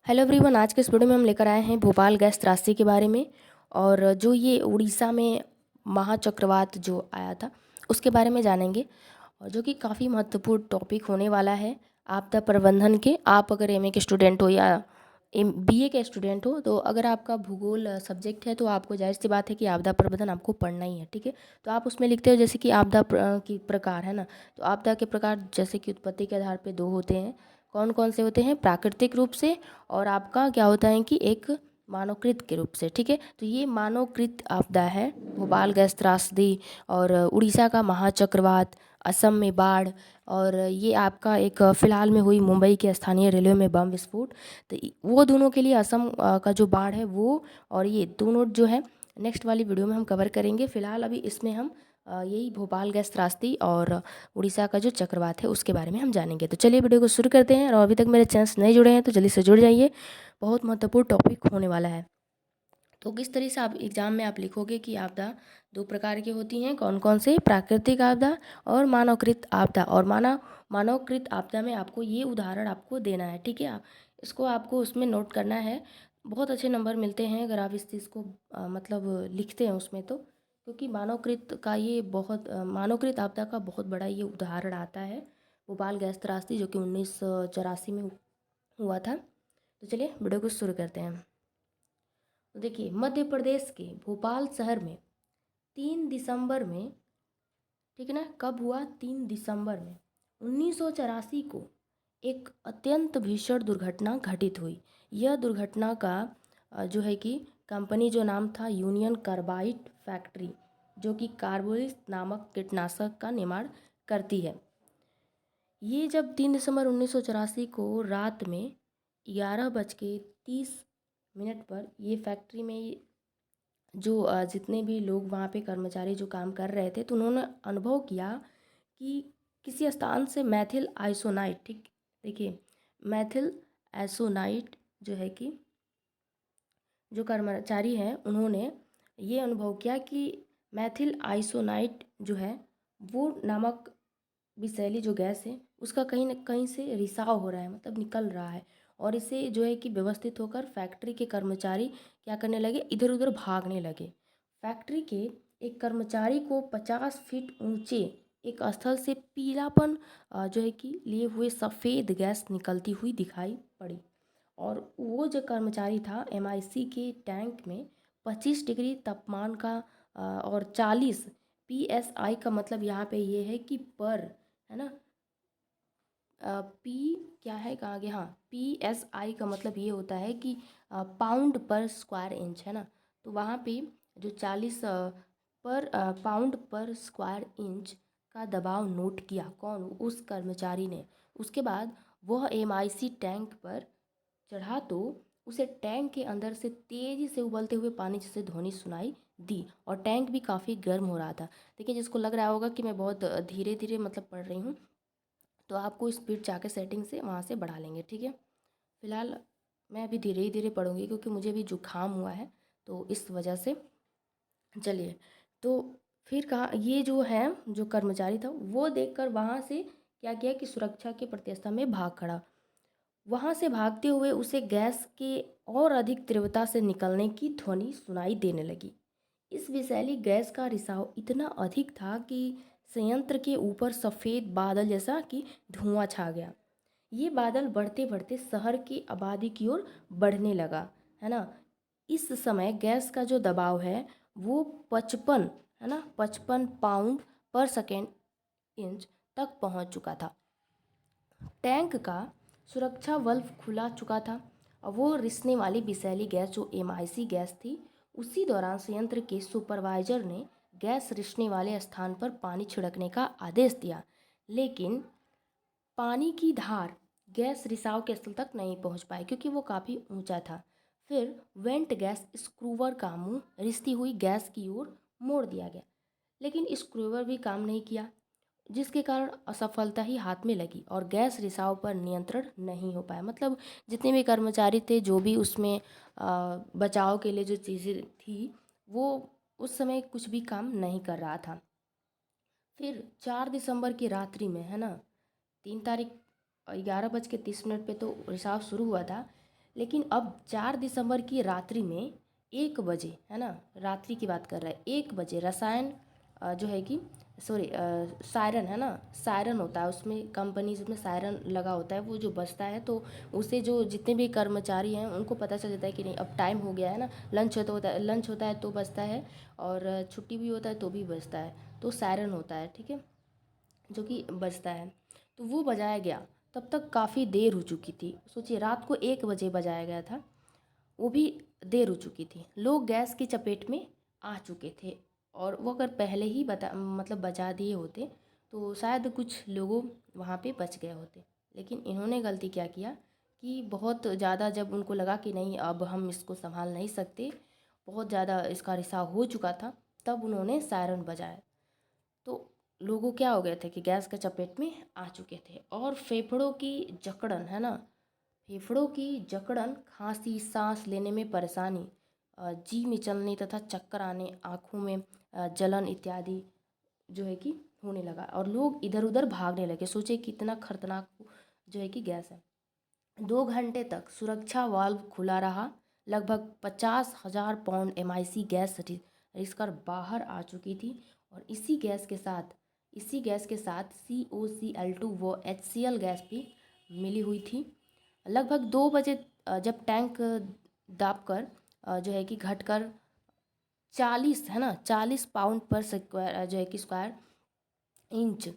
Hello everyone, आज के इस वीडियो में हम लेकर आए हैं भोपाल गैस त्रासदी के बारे में। और जो ये उड़ीसा में महाचक्रवात जो आया था उसके बारे में जानेंगे, और जो कि काफ़ी महत्वपूर्ण टॉपिक होने वाला है आपदा प्रबंधन के। आप अगर एमए के स्टूडेंट हो या बीए के स्टूडेंट हो, तो अगर आपका भूगोल सब्जेक्ट है तो आपको जाहिर सी बात है कि आपदा प्रबंधन आपको पढ़ना ही है। ठीक है, तो आप उसमें लिखते हो जैसे कि की प्रकार है ना। तो आपदा के प्रकार जैसे कि उत्पत्ति के आधार पे दो होते हैं। कौन कौन से होते हैं? प्राकृतिक रूप से, और आपका क्या होता है कि एक मानवकृत के रूप से। ठीक है, तो ये मानवकृत आपदा है भोपाल गैस त्रासदी, और उड़ीसा का महाचक्रवात, असम में बाढ़, और ये आपका एक फ़िलहाल में हुई मुंबई के स्थानीय रेलवे में बम विस्फोट। तो वो दोनों के लिए असम का जो बाढ़ है वो, और ये दोनों जो है नेक्स्ट वाली वीडियो में हम कवर करेंगे। फ़िलहाल अभी इसमें हम यही भोपाल गैस त्रासदी और उड़ीसा का जो चक्रवात है उसके बारे में हम जानेंगे। तो चलिए वीडियो को शुरू करते हैं, और अभी तक मेरे चैनल से नहीं जुड़े हैं तो जल्दी से जुड़ जाइए, बहुत महत्वपूर्ण टॉपिक होने वाला है। तो किस तरह से आप एग्जाम में आप लिखोगे कि आपदा दो प्रकार की होती हैं, कौन कौन से? प्राकृतिक आपदा और मानवकृत आपदा। और मानवकृत आपदा में आपको ये उदाहरण आपको देना है। ठीक है, आप इसको आपको उसमें नोट करना है। बहुत अच्छे नंबर मिलते हैं अगर आप इस चीज़ को मतलब लिखते हैं उसमें, तो क्योंकि मानवकृत का ये बहुत मानवकृत आपदा का बहुत बड़ा ये उदाहरण आता है भोपाल गैस त्रासदी, जो कि 1984 में हुआ था। तो चलिए वीडियो को शुरू करते हैं। तो देखिए, मध्य प्रदेश के भोपाल शहर में 3 दिसंबर में, ठीक है ना, कब हुआ? 3 दिसंबर में 1984 को एक अत्यंत भीषण दुर्घटना घटित हुई। यह दुर्घटना का जो है कि कंपनी जो नाम था यूनियन कार्बाइड फैक्ट्री, जो कि कार्बोलिस नामक कीटनाशक का निर्माण करती है। ये जब 3 दिसंबर 1984 को रात में 11:30 पर ये फैक्ट्री में जो जितने भी लोग वहाँ पे कर्मचारी जो काम कर रहे थे, तो उन्होंने अनुभव किया कि किसी स्थान से मैथिल आइसोनाइट, ठीक, देखिए, मैथिल आइसोनाइट जो है कि जो कर्मचारी हैं उन्होंने ये अनुभव किया कि मैथिल आइसोनाइट जो है वो नामक विषैली जो गैस है उसका कहीं न कहीं से रिसाव हो रहा है, मतलब निकल रहा है। और इसे जो है कि व्यवस्थित होकर फैक्ट्री के कर्मचारी क्या करने लगे? इधर उधर भागने लगे। फैक्ट्री के एक कर्मचारी को 50 फीट ऊंचे एक स्थल से पीलापन जो है कि लिए हुए सफ़ेद गैस निकलती हुई दिखाई पड़ी। और वो जो कर्मचारी था एमआईसी के टैंक में 25 डिग्री तापमान का और 40 पीएसआई का, मतलब यहाँ पे ये है कि पर, है ना, पी क्या है कहाँ आगे, हाँ, पीएसआई का मतलब ये होता है कि पाउंड पर स्क्वायर इंच, है ना। तो वहाँ पे जो 40 पर पाउंड पर स्क्वायर इंच का दबाव नोट किया। कौन? उस कर्मचारी ने। उसके बाद वह एमआईसी टैंक पर चढ़ा तो उसे टैंक के अंदर से तेज़ी से उबलते हुए पानी जैसे ध्वनि सुनाई दी, और टैंक भी काफ़ी गर्म हो रहा था। देखिए, जिसको लग रहा होगा कि मैं बहुत धीरे धीरे मतलब पढ़ रही हूँ, तो आपको स्पीड जाके सेटिंग से वहाँ से बढ़ा लेंगे। ठीक है, फिलहाल मैं अभी धीरे ही धीरे पढ़ूंगी क्योंकि मुझे भी जुकाम हुआ है, तो इस वजह से। चलिए, तो फिर कहा ये जो है जो कर्मचारी था वो देखकर वहाँ से क्या किया कि सुरक्षा के प्रत्याशा में भाग खड़ा। वहाँ से भागते हुए उसे गैस के और अधिक तीव्रता से निकलने की ध्वनि सुनाई देने लगी। इस विषैली गैस का रिसाव इतना अधिक था कि संयंत्र के ऊपर सफ़ेद बादल जैसा कि धुआं छा गया। ये बादल बढ़ते बढ़ते शहर की आबादी की ओर बढ़ने लगा, है ना। इस समय गैस का जो दबाव है वो 55, है ना, 55 पाउंड पर सेकेंड इंच तक पहुंच चुका था। टैंक का सुरक्षा वाल्व खुला चुका था, और वो रिसने वाली विषैली गैस जो एमआईसी गैस थी, उसी दौरान संयंत्र के सुपरवाइजर ने गैस रिसने वाले स्थान पर पानी छिड़कने का आदेश दिया। लेकिन पानी की धार गैस रिसाव के स्थल तक नहीं पहुंच पाई क्योंकि वो काफ़ी ऊंचा था। फिर वेंट गैस स्क्रूवर का मुंह रिसती हुई गैस की ओर मोड़ दिया गया, लेकिन स्क्रूवर भी काम नहीं किया, जिसके कारण असफलता ही हाथ में लगी और गैस रिसाव पर नियंत्रण नहीं हो पाया। मतलब जितने भी कर्मचारी थे, जो भी उसमें बचाव के लिए जो चीज़ें थी, वो उस समय कुछ भी काम नहीं कर रहा था। फिर 4 दिसंबर की रात्रि में, है ना, 3 तारीख 11:30 पे तो रिसाव शुरू हुआ था, लेकिन अब 4 दिसंबर की रात्रि में 1 बजे, है ना, रात्रि की बात कर रहा है, 1 बजे रसायन जो है कि सॉरी सायरन, है ना, सायरन होता है उसमें, कंपनीज में सायरन लगा होता है, वो जो बजता है तो उसे जो जितने भी कर्मचारी हैं उनको पता चल जाता है कि नहीं अब टाइम हो गया है ना, लंच होता है तो बजता है, और छुट्टी भी होता है तो भी बजता है, तो सायरन होता है, ठीक है, जो कि बजता है। तो वो बजाया गया, तब तक काफ़ी देर हो चुकी थी, सोचिए रात को 1 बजे बजाया गया था, वो भी देर हो चुकी थी, लोग गैस की चपेट में आ चुके थे, और वो अगर पहले ही मतलब बचा दिए होते तो शायद कुछ लोगों वहाँ पे बच गए होते। लेकिन इन्होंने गलती क्या किया कि बहुत ज़्यादा जब उनको लगा कि नहीं अब हम इसको संभाल नहीं सकते, बहुत ज़्यादा इसका रिसाव हो चुका था, तब उन्होंने सायरन बजाया। तो लोगों क्या हो गए थे कि गैस के चपेट में आ चुके थे, और फेफड़ों की जकड़न, है ना, फेफड़ों की जकड़न, खांसी, सांस लेने में परेशानी, जी मिचलने तथा चक्कर आने, आँखों में जलन इत्यादि जो है कि होने लगा, और लोग इधर उधर भागने लगे। सोचे कितना खतरनाक जो है कि गैस है। 2 घंटे तक सुरक्षा वाल्व खुला रहा, लगभग 50,000 पाउंड MIC गैस रिसकर बाहर आ चुकी थी, और इसी गैस के साथ COCl2 व HCl गैस भी मिली हुई थी। लगभग 2 बजे जब टैंक दाबकर जो है कि घटकर 40, है ना, 40 पाउंड पर स्क्वायर जो है कि स्क्वायर इंच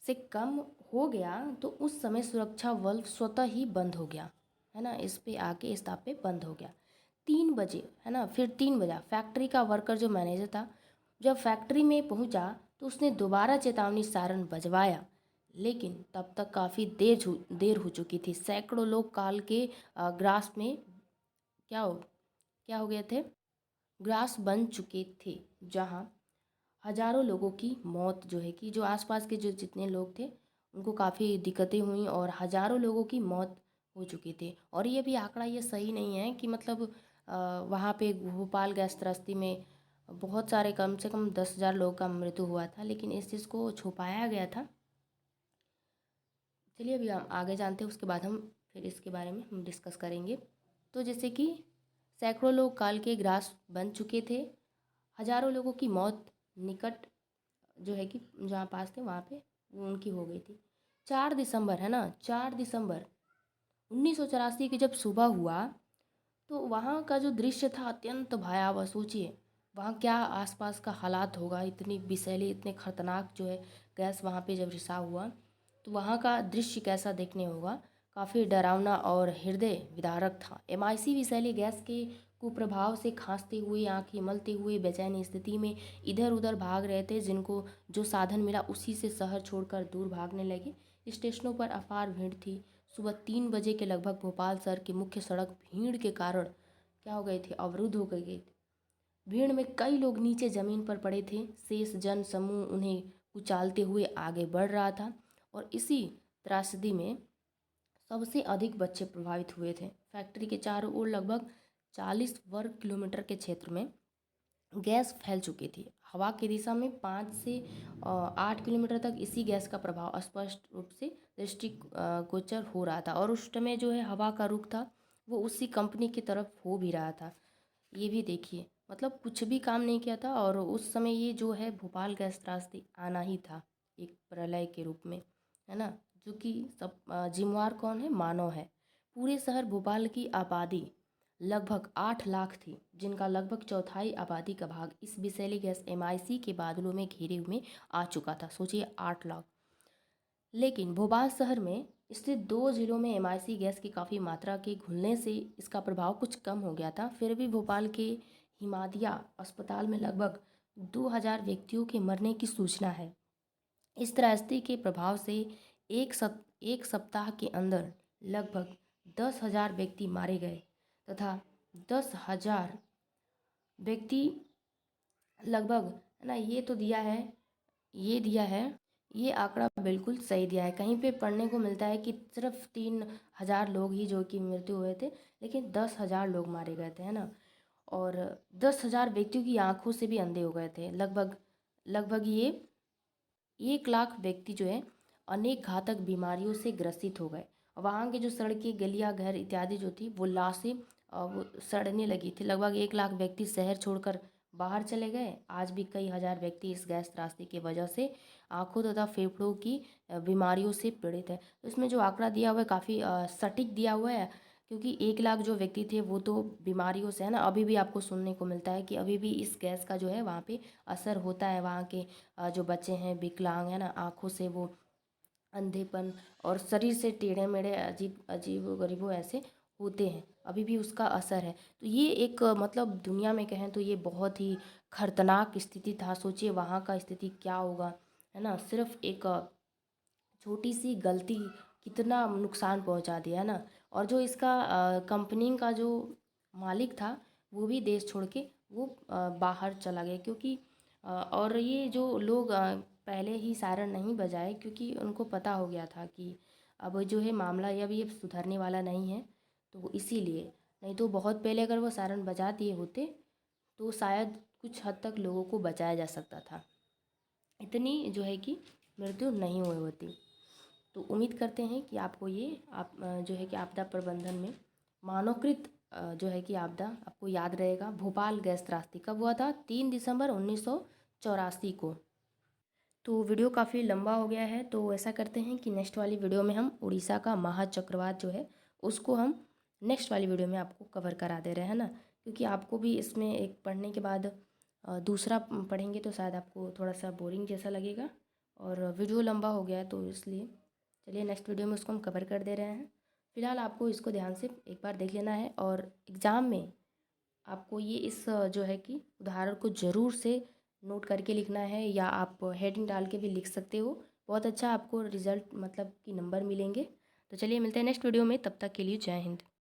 से कम हो गया, तो उस समय सुरक्षा वाल्व स्वतः ही बंद हो गया, है ना, इस पे आके इस ताप पे बंद हो गया। 3 बजे, है ना, फिर 3 बजा, फैक्ट्री का वर्कर जो मैनेजर था जब फैक्ट्री में पहुंचा तो उसने दोबारा चेतावनी सायरन बजवाया, लेकिन तब तक काफ़ी देर हो चुकी थी। सैकड़ों लोग काल के ग्रास में क्या हो गए थे, ग्रास बन चुके थे, जहां हजारों लोगों की मौत जो है कि जो आसपास के जो जितने लोग थे उनको काफ़ी दिक्कतें हुई, और हजारों लोगों की मौत हो चुकी थी। और ये भी आंकड़ा ये सही नहीं है कि मतलब वहाँ पे भोपाल गैस त्रासदी में बहुत सारे, कम से कम 10,000 लोगों का मृत्यु हुआ था, लेकिन इस चीज़ को छुपाया गया था। चलिए अभी हम आगे जानते हैं, उसके बाद हम फिर इसके बारे में हम डिस्कस करेंगे। तो जैसे कि सैकड़ों लोग काल के ग्रास बन चुके थे, हजारों लोगों की मौत निकट जो है कि जहाँ पास थे वहाँ पे उनकी हो गई थी। 4 दिसंबर, है ना, 4 दिसंबर 1984 की जब सुबह हुआ तो वहाँ का जो दृश्य था अत्यंत भयावह। सोचिए वहाँ क्या आसपास का हालात होगा, इतनी विषैली, इतने खतरनाक जो है गैस वहाँ पे जब रिसाव हुआ तो वहाँ का दृश्य कैसा देखने होगा, काफ़ी डरावना और हृदय विदारक था। MIC विषैली गैस के कुप्रभाव से खांसते हुए, आंखें मलते हुए, बेचैनी स्थिति में इधर उधर भाग रहे थे, जिनको जो साधन मिला उसी से शहर छोड़कर दूर भागने लगे। स्टेशनों पर अपार भीड़ थी। सुबह 3 बजे के लगभग भोपाल शहर की मुख्य सड़क भीड़ के कारण क्या हो गई थी, अवरुद्ध हो गई थी। भीड़ में कई लोग नीचे जमीन पर पड़े थे, शेष जन समूह उन्हें कुचालते हुए आगे बढ़ रहा था, और इसी त्रासदी में सबसे अधिक बच्चे प्रभावित हुए थे। फैक्ट्री के चारों ओर लगभग 40 वर्ग किलोमीटर के क्षेत्र में गैस फैल चुकी थी। हवा की दिशा में 5 से 8 किलोमीटर तक इसी गैस का प्रभाव स्पष्ट रूप से दृष्टिगोचर हो रहा था, और उस समय जो है हवा का रुख था वो उसी कंपनी की तरफ हो भी रहा था। ये भी देखिए, मतलब कुछ भी काम नहीं किया था, और उस समय ये जो है भोपाल गैस त्रासदी आना ही था एक प्रलय के रूप में, है ना, जो कि सब जिम्मेवार कौन है, मानव है। पूरे शहर भोपाल की आबादी लगभग 8 लाख थी, जिनका लगभग चौथाई आबादी का भाग इस विषैली गैस MIC के बादलों में घेरे में आ चुका था। सोचिए 8 लाख। लेकिन भोपाल शहर में स्थित 2 जिलों में MIC गैस की काफ़ी मात्रा के घुलने से इसका प्रभाव कुछ कम हो गया था। फिर भी भोपाल के हिमादिया अस्पताल में लगभग 2,000 व्यक्तियों के मरने की सूचना है। इस त्रासदी के प्रभाव से एक सप्ताह के अंदर लगभग 10,000 व्यक्ति मारे गए, तथा 10,000 व्यक्ति लगभग, है ना, ये दिया है, ये आंकड़ा बिल्कुल सही दिया है। कहीं पे पढ़ने को मिलता है कि सिर्फ 3,000 लोग ही जो कि मृत्यु हुए थे, लेकिन 10,000 लोग मारे गए थे, है ना, और 10,000 व्यक्तियों की आंखों से भी अंधे हो गए थे। लगभग लगभग ये 1 लाख व्यक्ति जो है अनेक घातक बीमारियों से ग्रसित हो गए, वहाँ की जो सड़कें, गलियाँ, घर इत्यादि जो थी वो लाशें वो सड़ने लगी थी। लगभग 1 लाख व्यक्ति शहर छोड़कर बाहर चले गए। आज भी कई हज़ार व्यक्ति इस गैस त्रासदी की वजह से आँखों तथा फेफड़ों की बीमारियों से पीड़ित है। तो इसमें जो आंकड़ा दिया हुआ है काफ़ी सटीक दिया हुआ है, क्योंकि 1 लाख जो व्यक्ति थे वो तो बीमारियों से है ना, अभी भी आपको सुनने को मिलता है कि अभी भी इस गैस का जो है वहाँ पे असर होता है। वहाँ के जो बच्चे हैं विकलांग है ना, आँखों से वो अंधेपन और शरीर से टेढ़े-मेढ़े अजीबो-गरीबो ऐसे होते हैं, अभी भी उसका असर है। तो ये एक मतलब दुनिया में कहें तो ये बहुत ही खतरनाक स्थिति था। सोचिए वहाँ का स्थिति क्या होगा, है ना? सिर्फ़ एक छोटी सी गलती कितना नुकसान पहुंचा दिया, है ना। और जो इसका कंपनी का जो मालिक था वो भी देश छोड़ के वो बाहर चला गया, क्योंकि और ये जो लोग पहले ही सायरन नहीं बजाए, क्योंकि उनको पता हो गया था कि अब जो है मामला ये अभी सुधरने वाला नहीं है। तो वो इसीलिए, नहीं तो बहुत पहले अगर वो सायरन बजा दिए होते तो शायद कुछ हद तक लोगों को बचाया जा सकता था, इतनी जो है कि मृत्यु नहीं हुई होती। तो उम्मीद करते हैं कि आपको ये जो है कि आपदा प्रबंधन में मानवकृत जो है कि आपदा आपको याद रहेगा। भोपाल गैस त्रासदी कब हुआ था? 3 दिसंबर 1984 को। तो वीडियो काफ़ी लंबा हो गया है, तो ऐसा करते हैं कि नेक्स्ट वाली वीडियो में हम उड़ीसा का महा चक्रवात जो है उसको हम नेक्स्ट वाली वीडियो में आपको कवर करा दे रहे हैं ना, क्योंकि आपको भी इसमें एक पढ़ने के बाद दूसरा पढ़ेंगे तो शायद आपको थोड़ा सा बोरिंग जैसा लगेगा, और वीडियो लंबा हो गया है तो इसलिए चलिए नेक्स्ट वीडियो में उसको हम कवर कर दे रहे हैं। फिलहाल आपको इसको ध्यान से एक बार देख लेना है, और एग्ज़ाम में आपको ये इस जो है कि उदाहरण को ज़रूर से नोट करके लिखना है, या आप हेडिंग डाल के भी लिख सकते हो। बहुत अच्छा आपको रिज़ल्ट मतलब कि नंबर मिलेंगे। तो चलिए मिलते हैं नेक्स्ट वीडियो में, तब तक के लिए जय हिंद।